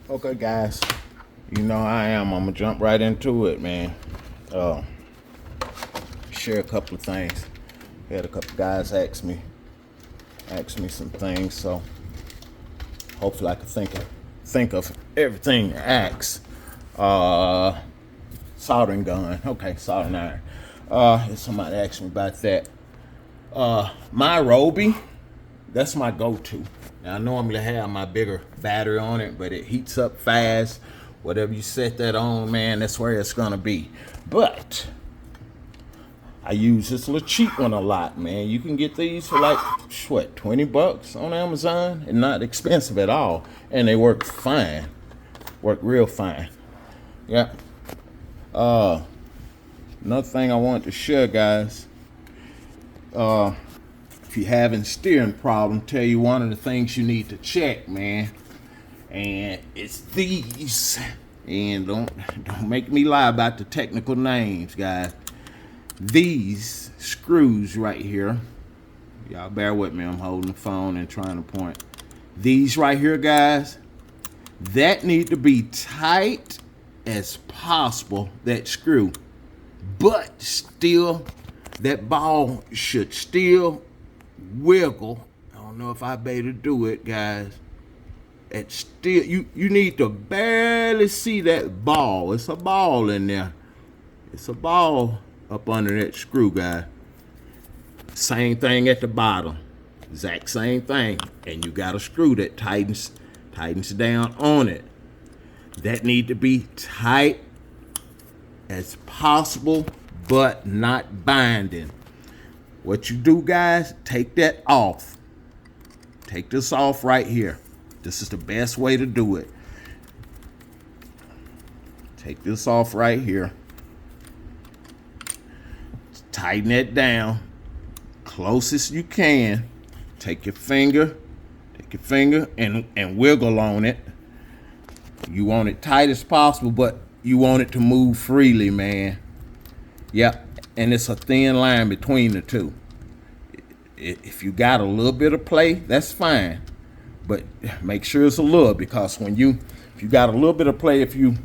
Okay, guys, you know how I am. I'm gonna jump right into it, man. Share a couple of things. Had a couple guys ask me some things, so hopefully I can think of everything to ask. Soldering gun. Okay, soldering iron. If somebody asked me about that. My Roby, that's my go-to. Now, I normally have my bigger battery on it, but it heats up fast. Whatever you set that on, man, that's where it's gonna be. But I use this little cheap one a lot, man. You can get these for like, what, 20 bucks on Amazon? And not expensive at all. And they work fine. Work real fine. Yeah. Another thing I wanted to share, guys. If you're having steering problem, tell you one of the things you need to check, man. And it's these. And don't make me lie about the technical names, guys. These screws right here. Y'all bear with me. I'm holding the phone and trying to point. These right here, guys. That need to be tight as possible, that screw. But still, that ball should still wiggle. I don't know if I better do it, guys. It's still, you need to barely see that ball. It's a ball in there. It's a ball up under that screw, guys. Same thing at the bottom. Exact same thing. And you got a screw that tightens down on it. That need to be tight as possible, but not binding. What you do, guys, take that off. Take this off right here. This is the best way to do it. Take this off right here. Tighten it down closest you can. Take your finger and wiggle on it. You want it tight as possible, but you want it to move freely, man. Yep, and it's a thin line between the two. If you got a little bit of play, that's fine. But make sure it's a little, because if you got a little bit of play, if you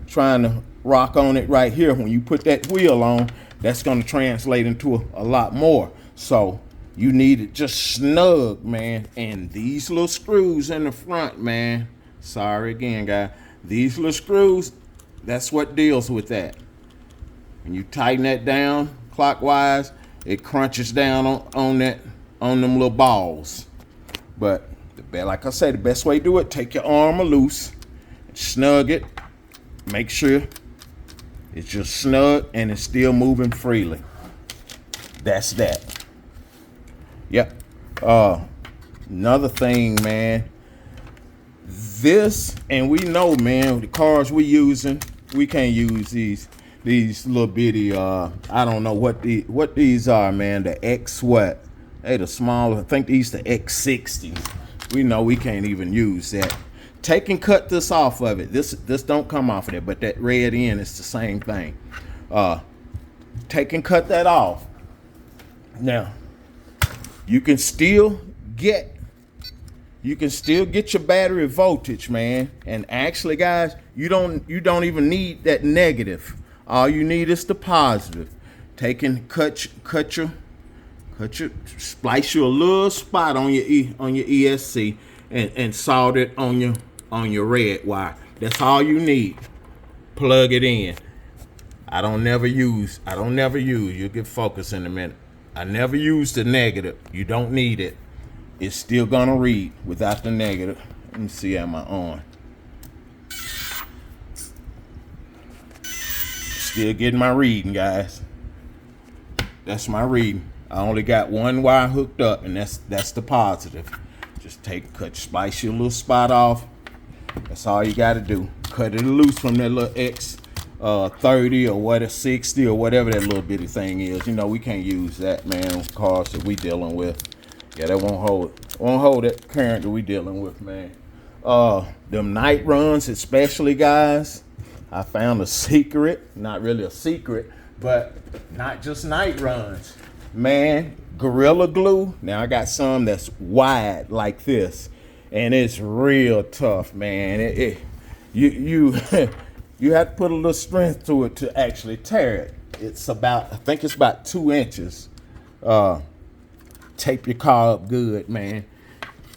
trying to rock on it right here, when you put that wheel on, that's going to translate into a lot more. So you need it just snug, man. And these little screws in the front, man. Sorry again, guys. These little screws, that's what deals with that. When you tighten that down clockwise, it crunches down on them little balls. But like I said, the best way to do it, take your arm loose, snug it, make sure it's just snug and it's still moving freely. That's that. Yep. Another thing, man. This, and we know, man, the cars we using, we can't use these little bitty, I don't know what these are, man. The X what? They the small, I think these the X60s. We know we can't even use that. Take and cut this off of it. This don't come off of it, but that red end is the same thing. Take and cut that off. Now, you can still get your battery voltage, man. And actually, guys, you don't even need that negative. All you need is the positive. Take and splice you a little spot on your ESC and solder it on your red wire. That's all you need. Plug it in. I don't never use. You'll get focused in a minute. I never use the negative. You don't need it. It's still gonna read without the negative. Let me see, am I on? Still getting my reading, guys. That's my reading. I only got one wire hooked up, and that's the positive. Just splice your little spot off. That's all you gotta do. Cut it loose from that little X30 or what, a 60 or whatever that little bitty thing is. You know, we can't use that, man, cars that we dealing with. Yeah, that won't hold that current that we dealing with, man. Them night runs, especially, guys. I found a secret, not really a secret, but not just night runs. Man, Gorilla Glue. Now I got some that's wide like this, and it's real tough, man. you you have to put a little strength to it to actually tear it. It's about, I think it's about 2 inches. Tape your car up good, man.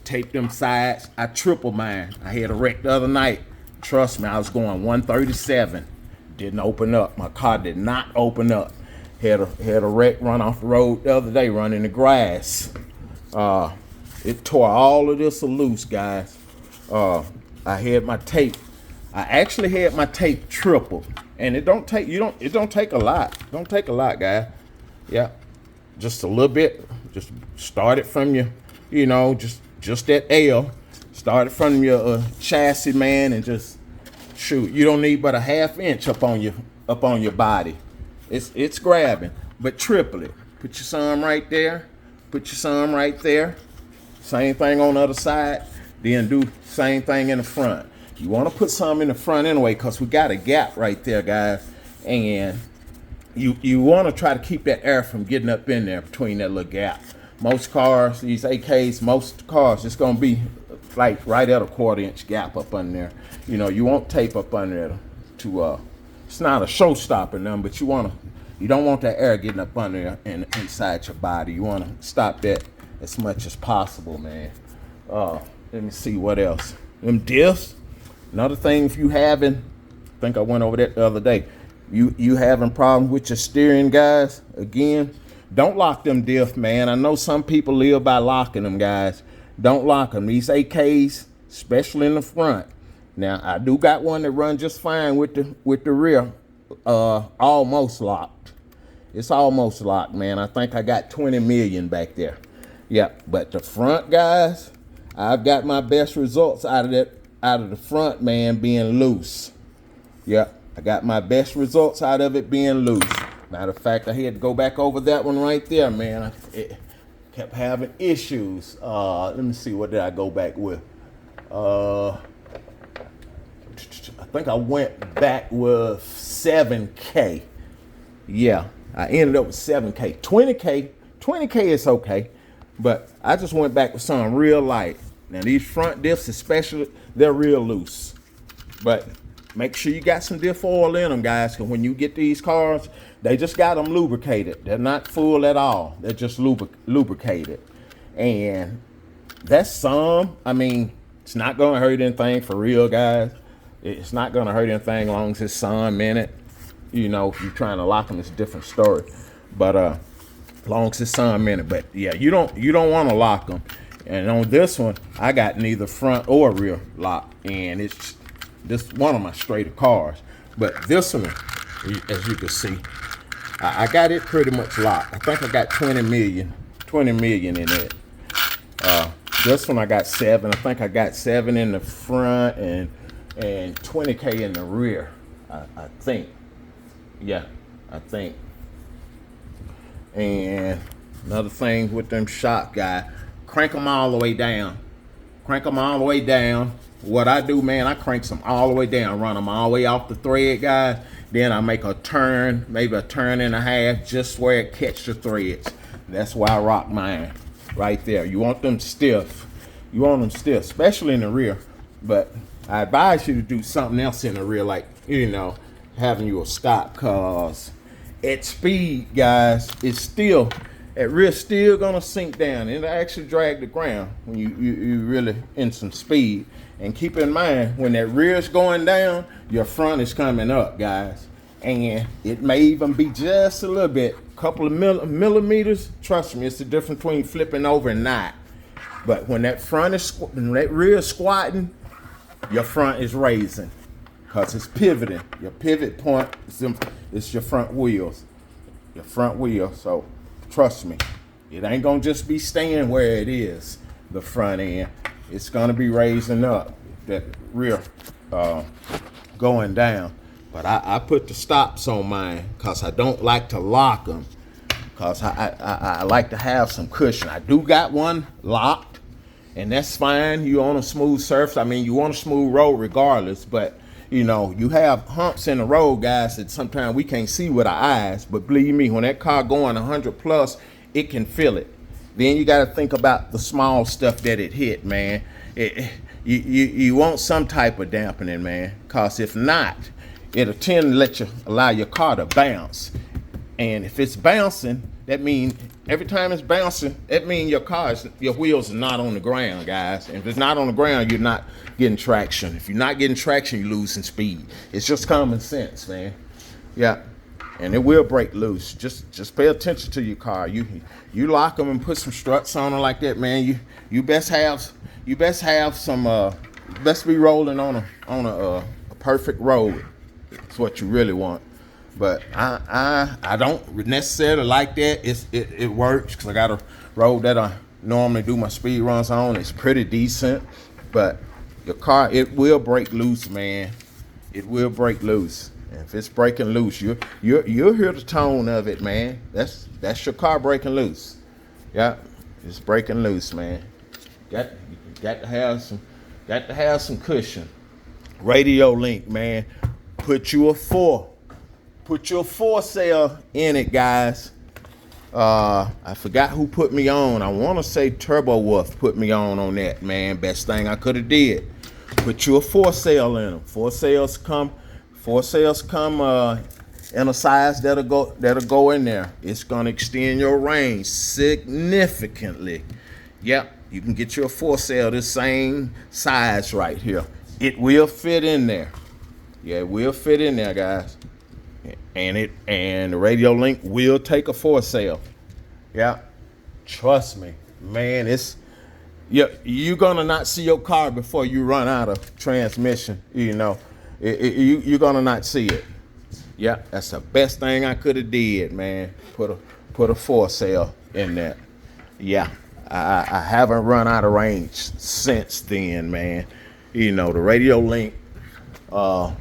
Tape them sides. I triple mine. I had a wreck the other night. Trust me, I was going 137. Didn't open up. My car did not open up. Had a wreck run off the road the other day, running the grass. It tore all of this loose, guys. I had my tape. I actually had my tape tripled, and it don't take a lot. Don't take a lot, guys. Yeah, just a little bit. Just start it from your, just that L. Start it from your chassis, man, and just shoot. You don't need but a 1/2 inch up on your body. It's grabbing, but triple it. Put your thumb right there. Put your thumb right there. Same thing on the other side. Then do same thing in the front. You want to put some in the front anyway, because we got a gap right there, guys. And you want to try to keep that air from getting up in there between that little gap. Most cars, these AKs, most cars, it's going to be like right at a 1/4 inch gap up under there. You want tape up under there to, it's not a showstopper number, but you don't want that air getting up under there and inside your body. You want to stop that as much as possible, man. Let me see what else. Them diffs. Another thing, if you having, I think I went over that the other day. You having problems with your steering, guys? Again, don't lock them diff, man. I know some people live by locking them, guys. Don't lock them. These AKs, especially in the front. Now, I do got one that runs just fine with the rear, almost locked. It's almost locked, man. I think I got 20 million back there. Yeah, but the front, guys, I've got my best results out of the front, man, being loose. Yeah, I got my best results out of it being loose. Matter of fact, I had to go back over that one right there, man. It kept having issues. Let me see, what did I go back with? I think I went back with 7K. Yeah, I ended up with 7K. 20K is okay, but I just went back with something real light. Now these front diffs especially, they're real loose. But make sure you got some diff oil in them, guys, because when you get these cars, they just got them lubricated. They're not full at all. They're just lubricated. And that's some, it's not going to hurt anything for real, guys. It's not going to hurt anything as long as it's some in it. If you're trying to lock them, it's a different story. But as long as it's some in it. But yeah, you don't want to lock them. And on this one, I got neither front or rear lock, and it's this one of my straighter cars. But this one, as you can see, I got it pretty much locked. I think I got 20 million in it. This one I got 7. I think I got 7 in the front and 20K in the rear. I think. Yeah, I think. And another thing with them shock guy, crank them all the way down. Crank them all the way down. What I do, man, I crank them all the way down, run them all the way off the thread, guys. Then I make a turn, maybe a turn and a half, just where it catch the threads. That's why I rock mine right there. You want them stiff. You want them stiff, especially in the rear. But I advise you to do something else in the rear, like, having you a stop, cause at speed, guys, it's still, at rear still gonna sink down. It'll actually drag the ground when you really in some speed. And keep in mind, when that rear is going down, your front is coming up, guys. And it may even be just a little bit, couple of millimeters. Trust me, it's the difference between flipping over and not. But when that rear is squatting, your front is raising, because it's pivoting. Your pivot point is your front wheels. Your front wheel. So trust me, it ain't gonna just be staying where it is, the front end. It's gonna be raising up, that rear going down. But I put the stops on mine because I don't like to lock them, because I like to have some cushion. I do got one locked, and that's fine. You on a smooth surface. You want a smooth road regardless, but you have humps in the road, guys, that sometimes we can't see with our eyes. But believe me, when that car going 100 plus, it can feel it. Then you got to think about the small stuff that it hit, man. you want some type of dampening, man, because if not, it'll tend to allow your car to bounce. And if it's bouncing, that means every time it's bouncing, that means your wheels are not on the ground, guys. And if it's not on the ground, you're not getting traction. If you're not getting traction, you're losing speed. It's just common sense, man. Yeah. And it will break loose. Just pay attention to your car. You lock them and put some struts on them like that, man. You best have some best be rolling on a perfect road. That's what you really want. But I don't necessarily like that. It works because I got a road that I normally do my speed runs on. It's pretty decent, but your car, it will break loose, man. It will break loose. And if it's breaking loose, you'll hear the tone of it, man. That's your car breaking loose. Yeah, it's breaking loose, man. Got to have some cushion. Radio link, man. Put you a 4 cell in it, guys. I forgot who put me on. I want to say Turbo Wolf put me on that, man. Best thing I could have did. Put you a 4 cell in them. 4 cells come in a size that'll go in there. It's gonna extend your range significantly. Yep, you can get you a 4 cell this same size right here. It will fit in there. Yeah, it will fit in there, guys. And the radio link will take a 4 cell. Yeah, trust me, man. You're gonna not see your car before you run out of transmission. You know, you're gonna not see it. Yeah, that's the best thing I could have did, man. Put a 4 cell in there. Yeah, I haven't run out of range since then, man. You know, the radio link, the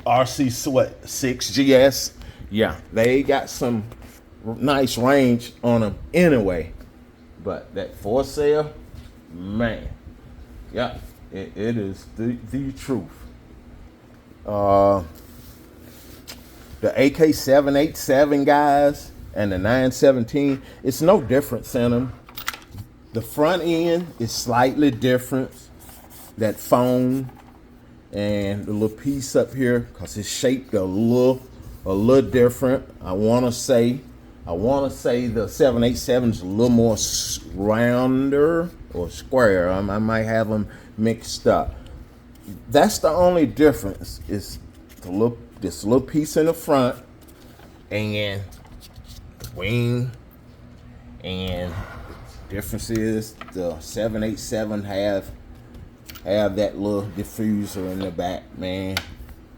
RC6GS, yeah, they got some nice range on them anyway. But that 4 cell, man, yeah, it is the truth. The AK787 guys and the 917, it's no difference in them. The front end is slightly different. That phone and the little piece up here, cause it's shaped a little different. I want to say the 787 is a little more rounder or square. I might have them mixed up. That's the only difference, is this little piece in the front and the wing. And the difference is the 787 have that little diffuser in the back, man.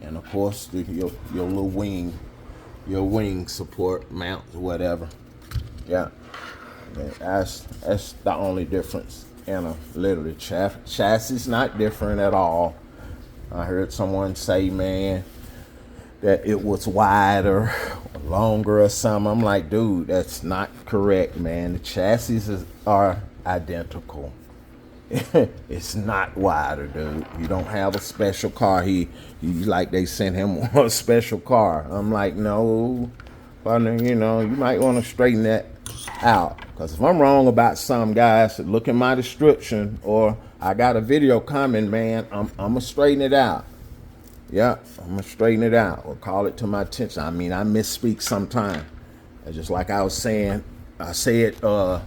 And of course your little wing support mount or whatever. Yeah, that's the only difference. And literally chassis is not different at all. I heard someone say, man, that it was wider or longer or something. I'm like, dude, that's not correct, man. The chassis are identical. It's not wider, dude. You don't have a special car. He like they sent him a special car. I'm like, no, partner, you know, you might want to straighten that out. Because if I'm wrong about some, guys, look at my description, or I got a video coming, man. I'm gonna straighten it out. Yeah, I'm gonna straighten it out or call it to my attention. I mean, I misspeak sometime. Just like I was saying, I said my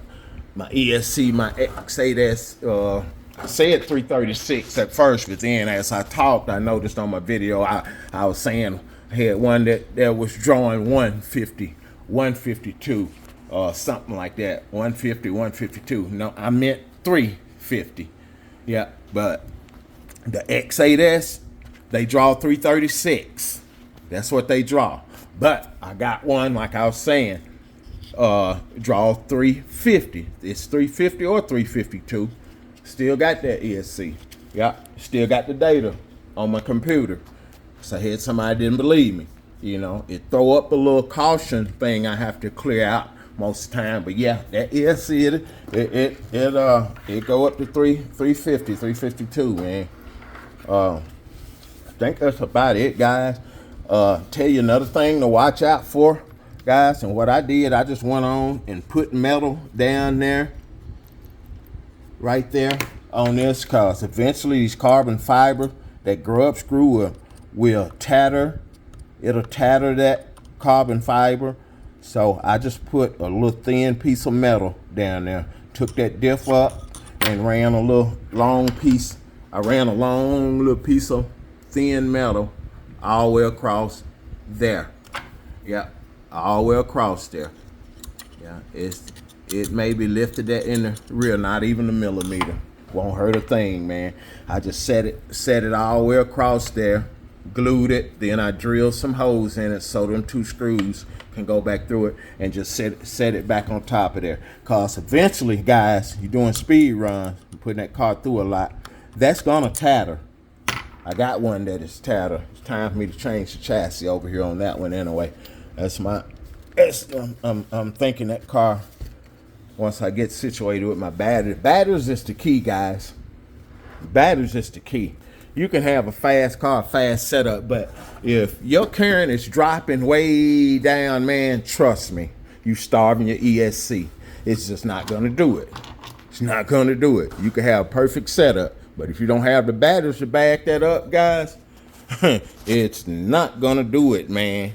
ESC, my AK787, I said 336 at first, but then as I talked, I noticed on my video, I was saying I had one that was drawing 150, 152, something like that, 150, 152. No, I meant 350. Yeah, but the X8S, they draw 336. That's what they draw. But I got one, like I was saying, draw 350. It's 350 or 352. Still got that ESC. Yeah, still got the data on my computer. So I had somebody didn't believe me. You know, it throw up a little caution thing I have to clear out most of the time. But yeah, that ESC, it go up to 350, 352, man. I think that's about it, guys. Tell you another thing to watch out for, guys. And what I did, I just went on and put metal down there, right there. on this, cause eventually these carbon fiber, that grub screw will tatter. It'll tatter that carbon fiber. So I just put a little thin piece of metal down there. Took that diff up and ran a little long piece. I ran a long little piece of thin metal all the way across there. Yeah, all the way across there. Yeah, it maybe lifted that in the rear, not even a millimeter. Won't hurt a thing, man. I just set it all the way across there, glued it, then I drilled some holes in it so them 2 screws can go back through it, and just set it back on top of there. Cause eventually, guys, you're doing speed runs, you're putting that car through a lot, that's gonna tatter. I got one that is tatter. It's time for me to change the chassis over here on that one anyway. I'm thinking that car, once I get situated with my battery. Batteries is the key, guys. Batteries is the key. You can have a fast car, fast setup, but if your current is dropping way down, man, trust me, you starving your ESC. It's just not gonna do it. It's not gonna do it. You can have a perfect setup, but if you don't have the batteries to back that up, guys, it's not gonna do it, man.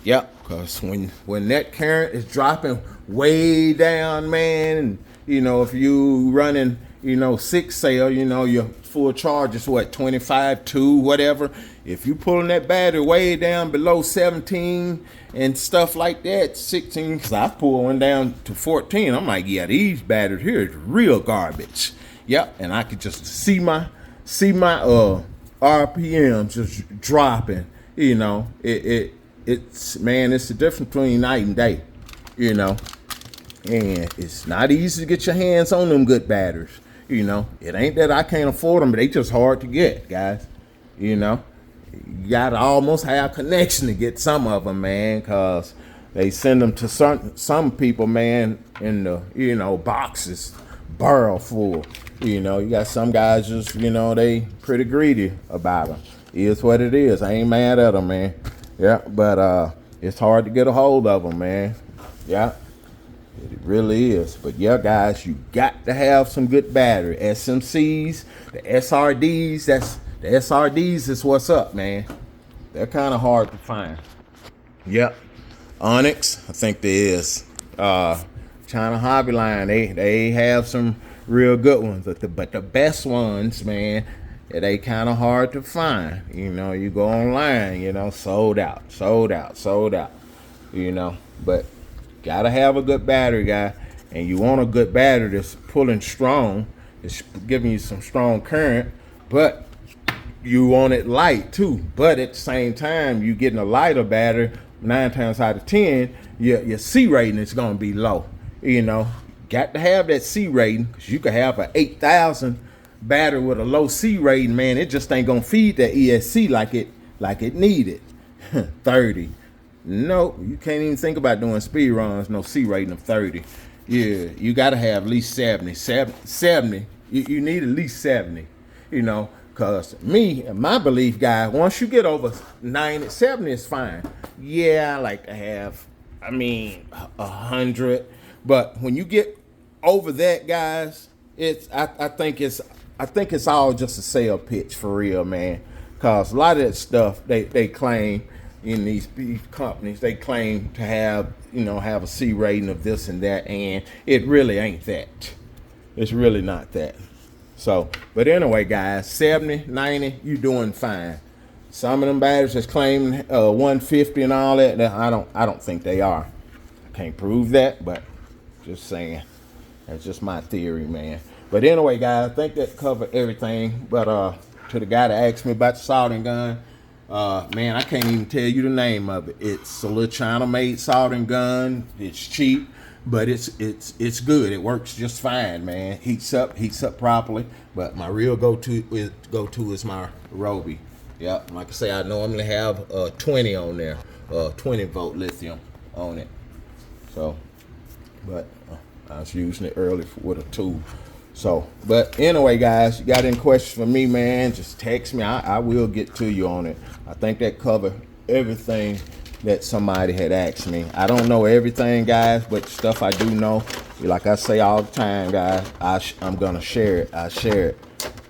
Yep, because when that current is dropping way down, man, and if you running 6 cell, your full charge is what, 25, 2, whatever. If you pulling that battery way down below 17 and stuff like that, 16, because I pull one down to 14, I'm like, yeah, these batteries here is real garbage. Yep, and I could just see my RPM just dropping. It's man, it's the difference between night and day. And it's not easy to get your hands on them good batteries. It ain't that I can't afford them, but they just hard to get, guys. You gotta almost have connection to get some of them, man, because they send them to some people, man, in the boxes, barrel full. You got some guys just, they pretty greedy about them. It's what it is. I ain't mad at them, man. Yeah, but it's hard to get a hold of them, man. Yeah. It really is. But yeah, guys, you got to have some good battery. SMCs, the SRDs, the SRDs is what's up, man. They're kind of hard to find. Yep. Onyx, I think there is. China Hobby Line, they have some real good ones. But the best ones, man, they kind of hard to find. You go online, sold out. But gotta have a good battery, guy, and you want a good battery that's pulling strong, it's giving you some strong current, but you want it light too. But at the same time, you getting a lighter battery, 9 times out of 10, your C rating is gonna be low. Got to have that C rating, because you could have an 8,000 battery with a low C rating, man. It just ain't gonna feed that ESC like it needed. 30. No, you can't even think about doing speed runs, no C rating of 30. Yeah, you got to have at least 70. 70. You need at least 70, because my belief, guy, once you get over 90, 70 is fine. Yeah, I like to have, 100. But when you get over that, guys, I think it's all just a sale pitch for real, man. Because a lot of that stuff they claim in these companies, they claim to have a C rating of this and that, and it really ain't that. It's really not that. So, but anyway, guys, 70, 90, you doing fine. Some of them batteries that's claiming 150 and all that, I don't think they are. I can't prove that, but just saying. That's just my theory, man. But anyway, guys, I think that covered everything. But to the guy that asked me about the soldering gun, man, I can't even tell you the name of it. It's a little China-made soldering gun. It's cheap, but it's good. It works just fine, man. Heats up properly. But my real go-to is my Roby. Yeah, like I say, I normally have 20 on there, 20 volt lithium on it. So, but I was using it early with a tool. So, but anyway, guys, you got any questions for me, man, just text me. I will get to you on it. I think that covered everything that somebody had asked me. I don't know everything, guys, but stuff I do know, like I say all the time, guys, I'm gonna share it. I share it.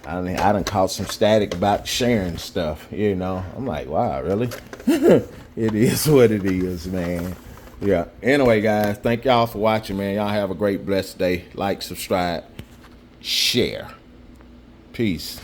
I done caught some static about sharing stuff, you know. I'm like, wow, really? It is what it is, man. Yeah. Anyway, guys, thank y'all for watching, man. Y'all have a great, blessed day. Like, subscribe, share. Peace.